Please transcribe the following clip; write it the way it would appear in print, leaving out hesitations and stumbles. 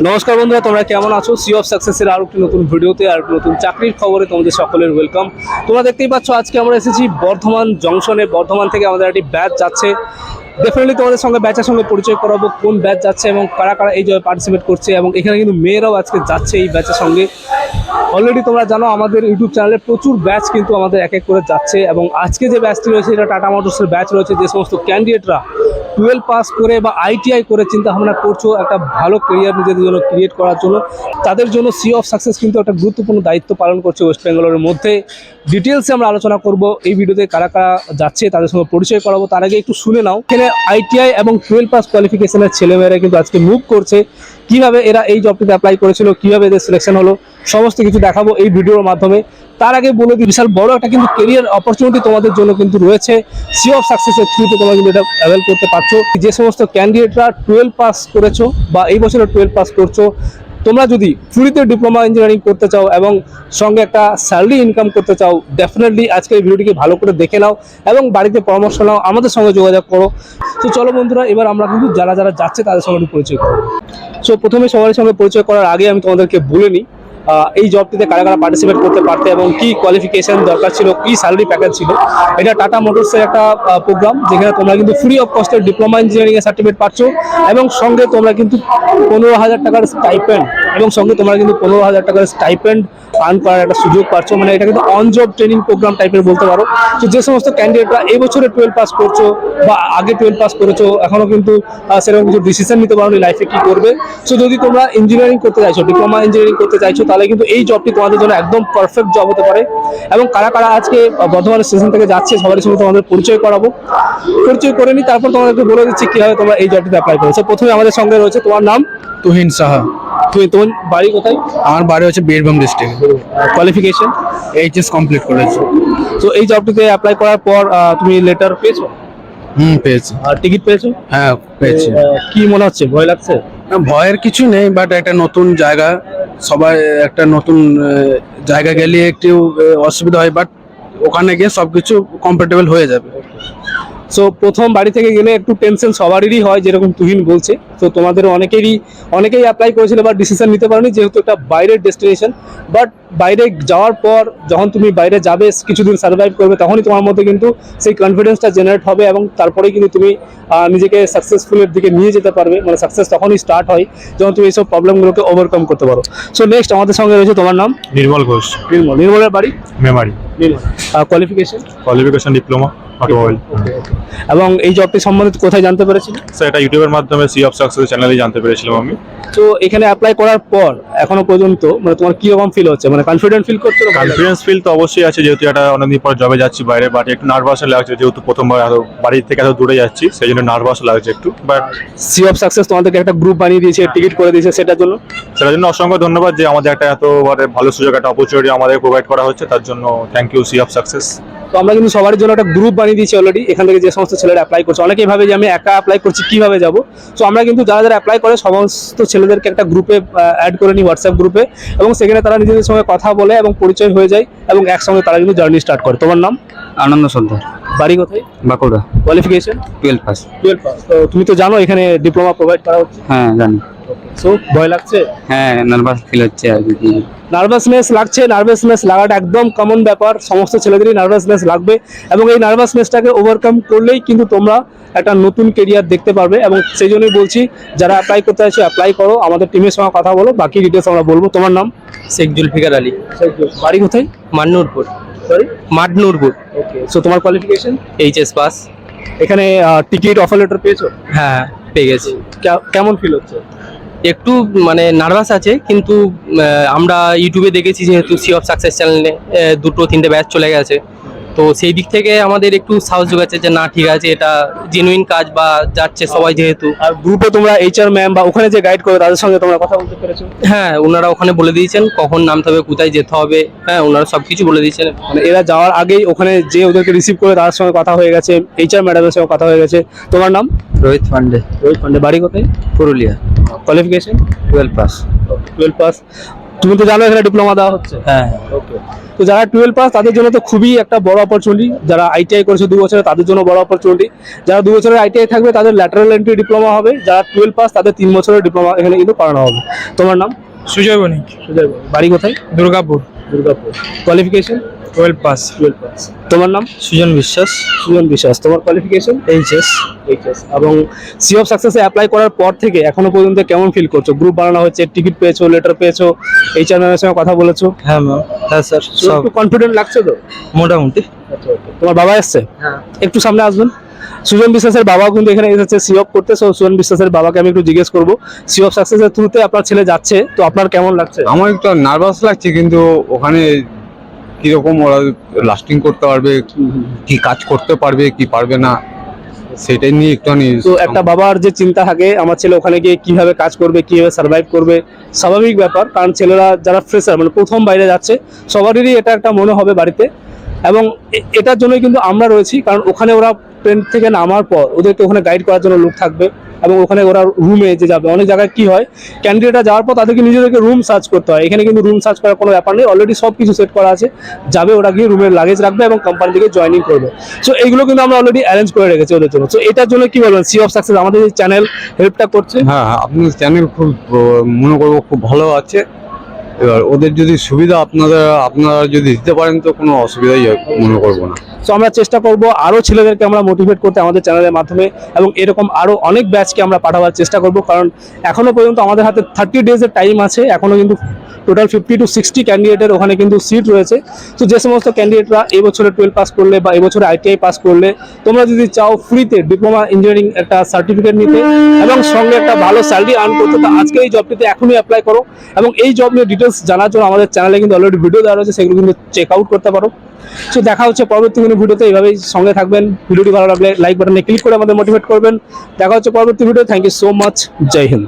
নমস্কার বন্ধুরা, তোমরা কেমন আছো? সি অফ সাকসেসের আরো একটি নতুন ভিডিওতে আর নতুন চাকরির খবরে তোমাদের সকলের ওয়েলকাম। তোমরা দেখতেই পাচ্ছ আজকে আমরা এসেছি বর্ধমান জংশনে। বর্ধমান থেকে আমাদের একটি ব্যাচ যাচ্ছে। ডেফিনেটলি তোমাদের সঙ্গে ব্যাচের সঙ্গে পরিচয় করাবো, কোন ব্যাচ যাচ্ছে এবং কারা কারা এই জয়ে পার্টিসিপেট করছে। এবং এখানে কিন্তু মেয়েরাও আজকে যাচ্ছে এই ব্যাচের সঙ্গে। অলরেডি তোমরা জানো আমাদের ইউটিউব চ্যানেলে প্রচুর ব্যাচ কিন্তু আমাদের এক এক করে যাচ্ছে। এবং আজকে যে ব্যাচটি রয়েছে এটা টাটা মোটরসের ব্যাচ রয়েছে। যে সমস্ত ক্যান্ডিডেটরা 12 পাস করে বা আইটিআই করে চিন্তা ভাবনা করছো একটা ভালো কেরিয়ার নিজেদের জন্য ক্রিয়েট করার জন্য, তাদের জন্য সি অফ সাকসেস কিন্তু একটা গুরুত্বপূর্ণ দায়িত্ব পালন করছে ওয়েস্ট বেঙ্গলের মধ্যে। ডিটেলসে আমরা আলোচনা করব এই ভিডিওতে, কারা কারা যাচ্ছে তাদের সঙ্গে পরিচয় করাবো। তার আগে একটু শুনে নাও, এখানে আইটিআই এবং 12 পাস কোয়ালিফিকেশনের ছেলেমেয়েরা কিন্তু আজকে মুভ করছে। কিভাবে এরা এই জবটিতে অ্যাপ্লাই করেছিল, কিভাবে এদের সিলেকশন হলো, সমস্ত কিছু দেখাবো এই ভিডিওর মাধ্যমে। তার আগে বলে দিই, বিশাল বড় একটা কিন্তু কেরিয়ার অপরচুনিটি তোমাদের জন্য কিন্তু রয়েছে। সি অফ সাকসেসের থ্রুতে তোমরা কিন্তু এটা অ্যাভেল করতে পারছো। যে সমস্ত ক্যান্ডিডেটরা 12 পাস করেছো বা এই বছরে 12 পাস করছো, তোমরা যদি ফ্রিতে ডিপ্লোমা ইঞ্জিনিয়ারিং করতে চাও এবং সঙ্গে একটা স্যালারি ইনকাম করতে চাও, ডেফিনেটলি আজকে এই ভিডিওটিকে ভালো করে দেখে নাও এবং বাড়িতে পরামর্শ নাও, আমাদের সঙ্গে যোগাযোগ করো। তো চলো বন্ধুরা, এবার আমরা কিন্তু যারা যারা যাচ্ছে তাদের সঙ্গে পরিচয় করো। সো প্রথমে সবার সঙ্গে পরিচয় করার আগে আমি তোমাদেরকে বলে নিই এই জবটিতে কারা কারা পার্টিসিপেট করতে পারতে এবং কি কোয়ালিফিকেশন দরকার ছিল, কি স্যালারি প্যাকেজ ছিল। এটা টাটা মোটরসের একটা প্রোগ্রাম, যেখানে তোমরা কিন্তু ফ্রি অফ কস্টের ডিপ্লোমা ইঞ্জিনিয়ারিং এর সার্টিফিকেট পাচ্ছ এবং সঙ্গে তোমরা কিন্তু 15,000 টাকার স্টাইপেন্ড এবং সঙ্গে তোমরা কিন্তু 15,000 টাকার স্টাইপেন্ড আর্ন করার একটা সুযোগ পাচ্ছ। মানে এটা কিন্তু অন জব ট্রেনিং প্রোগ্রাম টাইপের বলতে পারো। তো যে সমস্ত ক্যান্ডিডেটরা এই বছরে 12 পাস করছো বা আগে 12 পাস করেছো, এখনো কিন্তু সেরকম কিছু ডিসিশন নিতে পারো লাইফে কি করবে। সো যদি তোমরা ইঞ্জিনিয়ারিং করতে চাইছো, ডিপ্লোমা ইঞ্জিনিয়ারিং করতে চাইছো, তাহলে কিন্তু এই জবটি তোমাদের জন্য একদম পারফেক্ট জব হতে পারে। এবং কারা কারা আজকে বর্ধমান স্টেশন থেকে যাচ্ছে সবার সঙ্গে তোমাদের পরিচয় করাবো। পরিচয় করে নিই, তারপর তোমাদেরকে বলে দিচ্ছি কিভাবে তোমরা এই জবটিতে অ্যাপ্লাই করেছো। প্রথমে আমাদের সঙ্গে রয়েছে, তোমার নাম? তুহিন সাহা। তোমার বাড়ি কোথায়? আমার বাড়ি হচ্ছে Birbhum district. Qualification? HS complete করেছি। তো এই জবটিতে অ্যাপ্লাই করার পর তুমি লেটার পেয়েছো? পেয়েছি। আর টিকিট পেয়েছো? হ্যাঁ পেয়েছি। কি মনে হচ্ছে, ভয় লাগছে? না, ভয়ের কিছু নেই, বাট একটা নতুন জায়গা, সবাই একটা নতুন জায়গা গেলে একটু অসুবিধা হয়, বাট ওখানে গিয়ে সবকিছু কমফোর্টেবল হয়ে যাবে। সো প্রথম বাড়ি থেকে গেলে একটু টেনশন সবারই হয়, যেরকম তুহিন বলছে। তো তোমাদের অনেকেই অ্যাপ্লাই করেছিল বা ডিসিশন নিতে পারোনি, যেহেতু একটা বাইরের ডেস্টিনেশন। বাট বাইরে যাওয়ার পর যখন তুমি বাইরে যাবে, কিছুদিন সার্ভাইভ করবে, তখনই তোমার মধ্যে কিন্তু সেই কনফিডেন্সটা জেনারেট হবে এবং তারপরেই কিন্তু তুমি নিজেকে সাকসেসফুলের দিকে নিয়ে যেতে পারবে। মানে সাকসেস তখনই স্টার্ট হয় যখন তুমি এইসব প্রবলেমগুলোকে ওভারকাম করতে পারো। সো নেক্সট আমাদের সঙ্গে রয়েছে, তোমার নাম? নির্মল ঘোষ। নির্মলের বাড়ি? মেমারি। কোয়ালিফিকেশন? Diploma automobile. এবং এই জবটি সম্বন্ধে কোথায় জানতে পেরেছিল? স্যার, এটা ইউটিউবের মাধ্যমে সি অফ সাকসেস চ্যানেলে জানতে পেরেছিলাম আমি। তো এখানে অ্যাপ্লাই করার পর এখনো পর্যন্ত মানে তোমার কি রকম ফিল হচ্ছে? মানে কনফিডেন্ট ফিল করছো? কনফিডেন্স ফিল তো অবশ্যই আছে, যেহেতু এটা অনেকদিন পর জবে যাচ্ছি বাইরে, বাট একটু নার্ভাস লাগছে, যেহেতু প্রথমবার বাড়ি থেকে এত দূরে যাচ্ছি, সেই জন্য নার্ভাস লাগছে একটু। বাট সি অফ সাকসেস তোমাদেরকে একটা গ্রুপ বানিয়ে দিয়েছে, টিকিট করে দিয়েছে, সেটার জন্য অসংখ্য ধন্যবাদ যে আমাদের একটা এত ভালো সুযোগ, একটা অপরচুনিটি আমাদের প্রোভাইড করা হচ্ছে, তার জন্য thank you sea of success. তো আমরা কিন্তু সবার জন্য একটা গ্রুপ বানিয়ে দিয়েছি অলরেডি। এখান থেকে যে সমস্ত ছেলেরা অ্যাপ্লাই করছে, অনেকেই ভাবে যে আমি একা অ্যাপ্লাই করছি, কিভাবে যাব। তো আমরা কিন্তু যারা যারা অ্যাপ্লাই করে সমস্ত ছেলেদেরকে একটা গ্রুপে অ্যাড করে নিই, হোয়াটসঅ্যাপ গ্রুপে, এবং সেখানে তারা নিজেদের সঙ্গে কথা বলে এবং পরিচয় হয়ে যায় এবং একসঙ্গে তারা কিন্তু জার্নি স্টার্ট করে। তোমার নাম? আনন্দ সর্দার। বাড়ি কোথায়? বাঁকুড়া। কোয়ালিফিকেশন? 12 পাস। 12 পাস। তো তুমি তো জানো এখানে ডিপ্লোমা প্রোভাইড করা হচ্ছে। হ্যাঁ জানি। সো ভয় লাগছে? হ্যাঁ নার্ভাস ফিল হচ্ছে আর কি। নার্ভাসনেস লাগছে। নার্ভাসনেস লাগাটা একদম কমন ব্যাপার, সমস্ত ছেলেদেরই নার্ভাসনেস লাগবে এবং এই নার্ভাসনেসটাকে ওভারকাম করলেই কিন্তু তোমরা একটা নতুন কেরিয়ার দেখতে পারবে। এবং সেই জন্যই বলছি, যারা অ্যাপ্লাই করতে চাইছো অ্যাপ্লাই করো, আমাদের টিমের সঙ্গে কথা বলো, বাকি ডিটেলস আমরা বলবো। তোমার নাম? শেখ জুলফিকার আলী। বাড়ি কোথায়? মান্নুরপুর। সরি, মাডনুরপুর। ওকে। সো তোমার কোয়ালিফিকেশন? HS pass. এখানে টিকিট অফার লেটার পেয়েছো? হ্যাঁ পেয়ে গেছি। কেমন ফিল হচ্ছে? একটু মানে নার্ভাস আছে, কিন্তু আমরা ইউটিউবে দেখেছি যেহেতু সি অফ সাকসেস চ্যানেলে 2-3টে ব্যাচ চলে গেছে, তো সেই দিক থেকে আমাদের একটু সাহস যোগাচ্ছে যে না ঠিক আছে, এটা জেনুইন কাজ বা যাচ্ছে সবাই যেহেতু। আর গ্রুপে তোমরা এইচআর ম্যাম বা ওখানে যে গাইড করে তাদের সঙ্গে তোমরা কথা বলতে পেরেছো? হ্যাঁ ওনারা ওখানে বলে দিয়েছেন কখন নামতে হবে, কোথায় যেতে হবে। হ্যাঁ ওনারা সবকিছু বলে দিয়েছেন। মানে এরা যাওয়ার আগেই ওখানে যে ওদেরকে রিসিভ করে তার সঙ্গে কথা হয়ে গেছে, এইচআর ম্যাডামের সঙ্গে কথা হয়ে গেছে। তোমার নাম? রোহিত পান্ডে। রোহিত পান্ডে। বাড়ি কোথায়? পুরুলিয়া। কোয়ালিফিকেশন? 12 পাস। 12 পাস। তুমি তো জানো এখানে ডিপ্লোমা দেওয়া হচ্ছে। হ্যাঁ। ওকে। তো যারা 12 পাস তাদের জন্য তো খুবই একটা বড় অপরচুনিটি, যারা আইটিআই করেছে 2 বছরে তাদের জন্য বড় অপরচুনিটি, যারা 2 বছরের আইটিআই থাকবে তাদের ল্যাটারাল এন্ট্রি ডিপ্লোমা হবে, যারা 12 পাস তাদের 3 বছরের ডিপ্লোমা এখানে কিন্তু করানো হবে। তোমার নাম? সুজয় বণিক, সুজয়। বাড়ি কোথায়? Durgapur, Durgapur. Qualification? 12 pass. 12 pass. তোমার নাম? সুজন বিশ্বাস, সুজন বিশ্বাস। তোমার কোয়ালিফিকেশন? এইচএস। এবং সি অফ সাকসেসে অ্যাপ্লাই করার পর থেকে এখনো পর্যন্ত কেমন ফিল করছো? গ্রুপ বানানো হচ্ছে, টিকিট পেয়েছো, লেটার পেয়েছো, এইচআর ম্যামের সঙ্গে কথা বলেছো, হ্যাঁ ম্যাম, হ্যাঁ স্যার, তো সব একটু কনফিডেন্ট লাগছে তো? মোটামুটি। তোমার বাবা এসছে? হ্যাঁ। একটু সামনে আসবেন। সুজন বিশ্বাসের বাবাও কিন্তু এখানে এসেছে সি অফ করতে। সো সুজন বিশ্বাসের বাবাকে আমি একটু জিজ্ঞেস করবো, সি অফ সাকসেসের থ্রুতে আপনার ছেলে যাচ্ছে, তো আপনার কেমন লাগছে? আমার একটু নার্ভাস লাগছে, কিন্তু ওখানে কিরকম ওরা লাস্টিং করতে পারবে, কি কাজ করতে পারবে কি পারবে না, সেটাই নিয়ে একটুখানি তো একটা বাবার যে চিন্তা থাকে আমার ছেলে ওখানে গিয়ে কিভাবে কাজ করবে, কিভাবে সার্ভাইভ করবে, স্বাভাবিক ব্যাপার, কারণ ছেলেরা যারা ফ্রেশার মানে প্রথম বাইরে যাচ্ছে সবারই এটা একটা মনে হবে বাড়িতে। এবং এটার জন্যই কিন্তু আমরা রয়েছি, কারণ ওখানে ওরা ট্রেন থেকে নামার পর ওদেরকে ওখানে গাইড করার জন্য লোক থাকবে, এবং ওখানে ওরা রুমে যে যাবে, অনেক জায়গায় কি হয় ক্যান্ডিডেটরা যাওয়ার পর তাদেরকে নিজেদেরকে রুম সার্চ করতে হয়, এখানে কিন্তু রুম সার্চ করার কোনো ব্যাপার নেই, অলরেডি সব কিছু সেট করা আছে, যাবে ওরা গিয়ে রুমের লাগেজ রাখবে এবং কোম্পানি থেকে জয়েনিং করবে। সো এইগুলো কিন্তু আমরা অলরেডি অ্যারেঞ্জ করে রেখেছি ওদের জন্য। সো এটার জন্য কি বলবেন, সি অফ সাকসেস আমাদের এই চ্যানেল হেল্পটা করছে? হ্যাঁ, আপনার চ্যানেল খুব মনে করবো খুব ভালো আছে। এবার ওদের যদি সুবিধা আপনারা যদি দিতে পারেন তো কোনো অসুবিধাই মনে করবো না। সো আমরা চেষ্টা করব আরও ছেলেদেরকে আমরা মোটিভেট করতে আমাদের চ্যানেলের মাধ্যমে, এবং এরকম আরও অনেক ব্যাচকে আমরা পাঠাবার চেষ্টা করব, কারণ এখনো পর্যন্ত আমাদের হাতে 30 ডেজের টাইম আছে, এখনো কিন্তু টোটাল 50 to 60 ক্যান্ডিডেটের ওখানে কিন্তু সিট রয়েছে। তো যে সমস্ত ক্যান্ডিডেটরা এই বছরে 12 পাস করলে বা এই বছরে আইটিআই পাস করলে, তোমরা যদি চাও ফ্রিতে ডিপ্লোমা ইঞ্জিনিয়ারিং একটা সার্টিফিকেট নিতে এবং সঙ্গে একটা ভালো স্যালারি আর্ন করতে, তো আজকে এই জবটিতে এখনই অ্যাপ্লাই করো। এবং এই জব নিয়ে ডিটেলস জানার জন্য আমাদের চ্যানেলে কিন্তু অলরেডি ভিডিও দেওয়া রয়েছে, সেগুলো কিন্তু চেক আউট করতে পারো। সো দেখা হচ্ছে পরবর্তী কোনো ভিডিওতে, এইভাবেই সঙ্গে থাকবেন। ভিডিওটি ভালো লাগলে লাইক বাটনে ক্লিক করে আমাদের মোটিভেট করবেন। দেখা হচ্ছে পরবর্তী video. Thank you so much. Jai Hind.